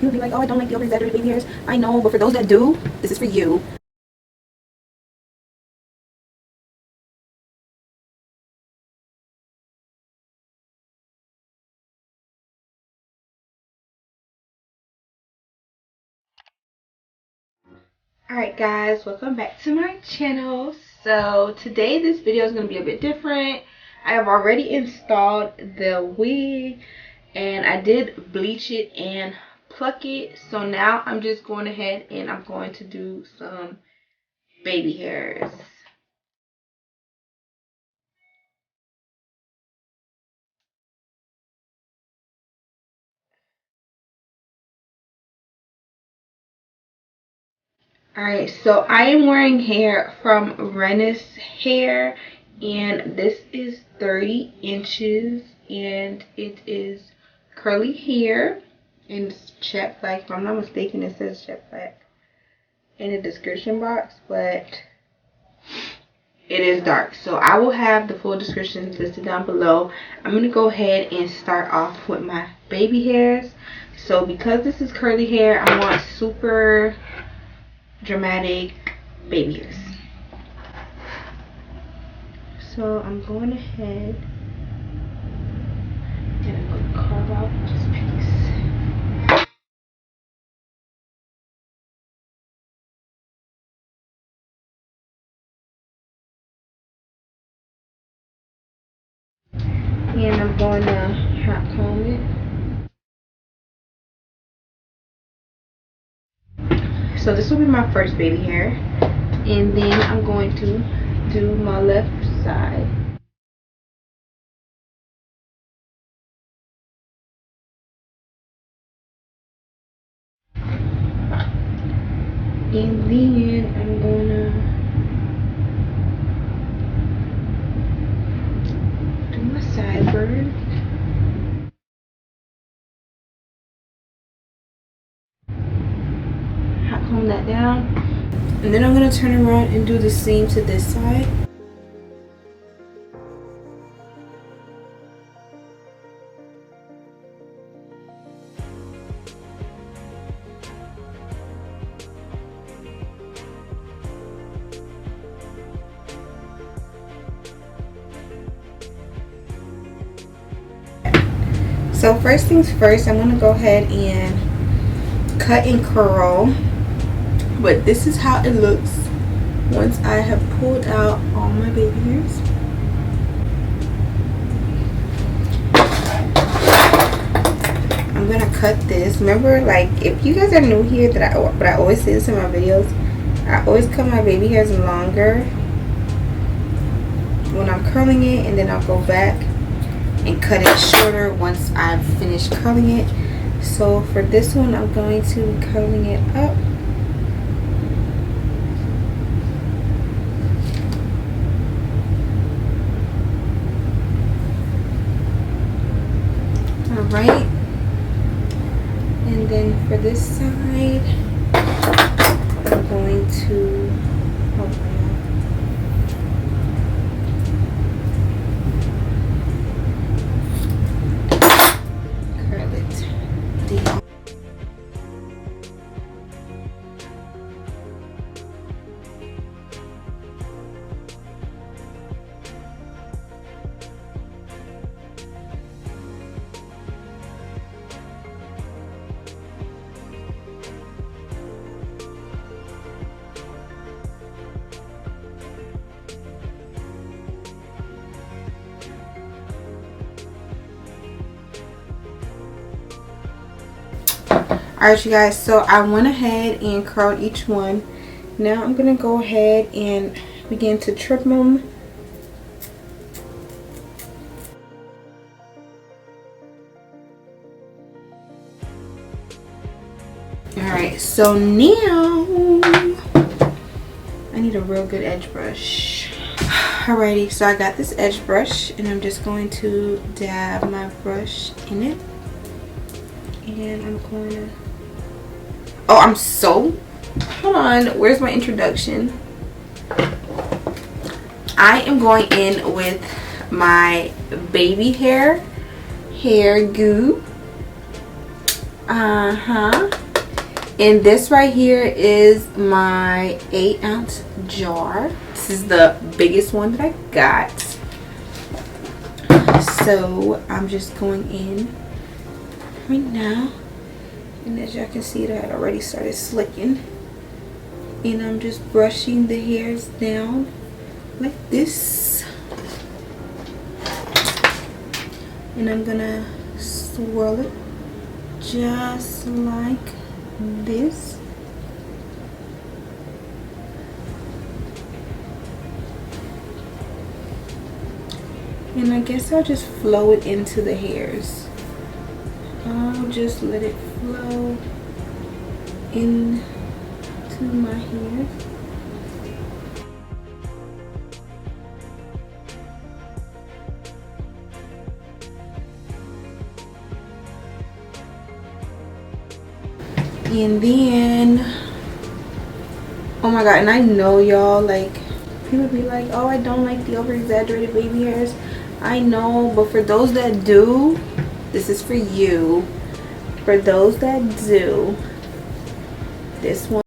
People be like, oh, I don't like the over-exaggerated baby hairs. I know, but for those that do, this is for you. Alright guys, welcome back to my channel. So today this video is going to be a bit different. I have already installed the wig and I did bleach it and pluck it. So now I'm just going ahead and I'm going to do some baby hairs. Alright, so I am wearing hair from RenusHair and this is 30 inches and it is curly hair and it's jet black. If I'm not mistaken, it says jet black in the description box, but it is dark. So I will have the full descriptions listed down below. I'm going to go ahead and start off with my baby hairs. So because this is curly hair, I want super dramatic baby hairs. So I'm going ahead and I'm going to carve out this piece. And I'm going to hot comb it. So this will be my first baby hair, and then I'm going to do my left side. And then I'm gonna do my sideburn. Hot comb that down. And then I'm gonna turn around and do the same to this side. So first things first, I'm gonna go ahead and cut and curl. But this is how it looks once I have pulled out all my baby hairs. I'm gonna cut this. Remember, like, if you guys are new here, but I always say this in my videos, I always cut my baby hairs longer when I'm curling it, and then I'll go back and cut it shorter once I've finished curling it. So for this one, I'm going to be curling it up. Alright, and then for this side, I'm going to curl it down. Alright, you guys, so I went ahead and curled each one. Now I'm going to go ahead and begin to trim them. Alright, so now I need a real good edge brush. Alrighty, so I got this edge brush and I'm just going to dab my brush in it. And I'm going to... Oh, I'm so... Hold on, where's my introduction? I am going in with my baby hair goo. And this right here is my 8-ounce jar. This is the biggest one that I got. So I'm just going in right now. And as y'all can see, that I already started slicking. And I'm just brushing the hairs down like this. And I'm gonna swirl it just like this. And I guess I'll just flow it into the hairs. I'll just let it flow into my hair. And then, oh my god, and I know y'all, like, people be like, oh, I don't like the over exaggerated baby hairs. I know, but for those that do, this is for you. For those that do, this one.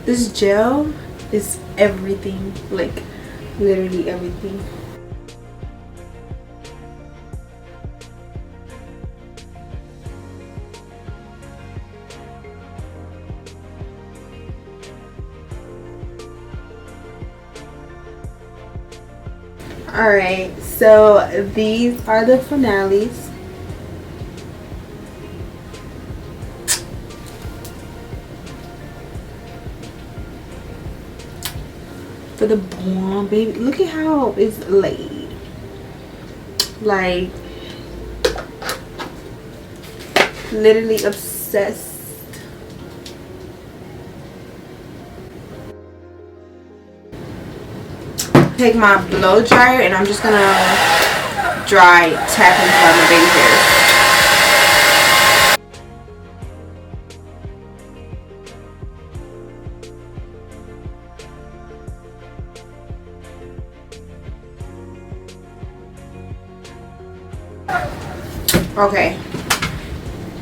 This gel is everything, like literally everything. Alright, so these are the finales. For the blonde baby, look at how it's laid. Like, literally obsessed. Take my blow dryer and I'm just gonna dry tap into my baby hairs. Okay,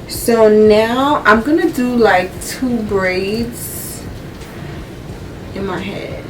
so now I'm gonna do like 2 braids in my head.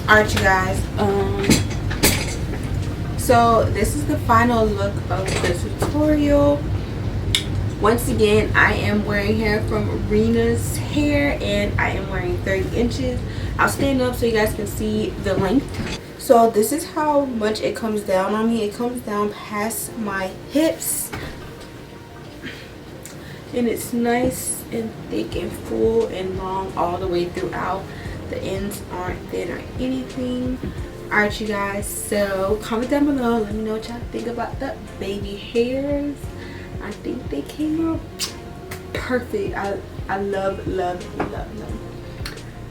Alright, you guys, so this is the final look of the tutorial. Once again, I am wearing hair from RenusHair, and I am wearing 30 inches. I'll stand up so you guys can see the length. So this is how much it comes down on me. It comes down past my hips, and it's nice and thick and full and long all the way throughout. The ends aren't thin or anything. Alright, you guys, so comment down below, let me know what y'all think about the baby hairs. I think they came out perfect. I love them.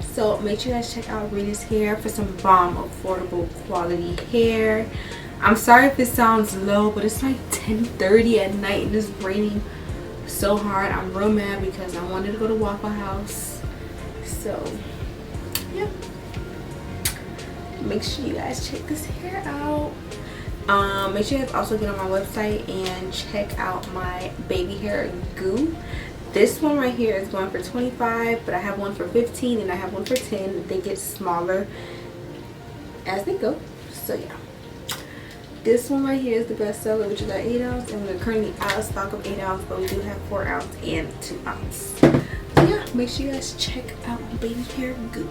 So make sure you guys check out RenusHair for some bomb affordable quality hair. I'm sorry if it sounds low, but it's like 10:30 at night and it's raining so hard. I'm real mad because I wanted to go to Waffle House. So yeah, make sure you guys check this hair out. Make sure you guys also get on my website and check out my baby hair goo. This one right here is going for $25, but I have one for $15 and I have one for $10. They get smaller as they go. So yeah, this one right here is the best seller, which is at 8 ounce, and we're currently out of stock of 8 ounce, but we do have 4 ounce and 2 ounce. So yeah, make sure you guys check out baby hair goo.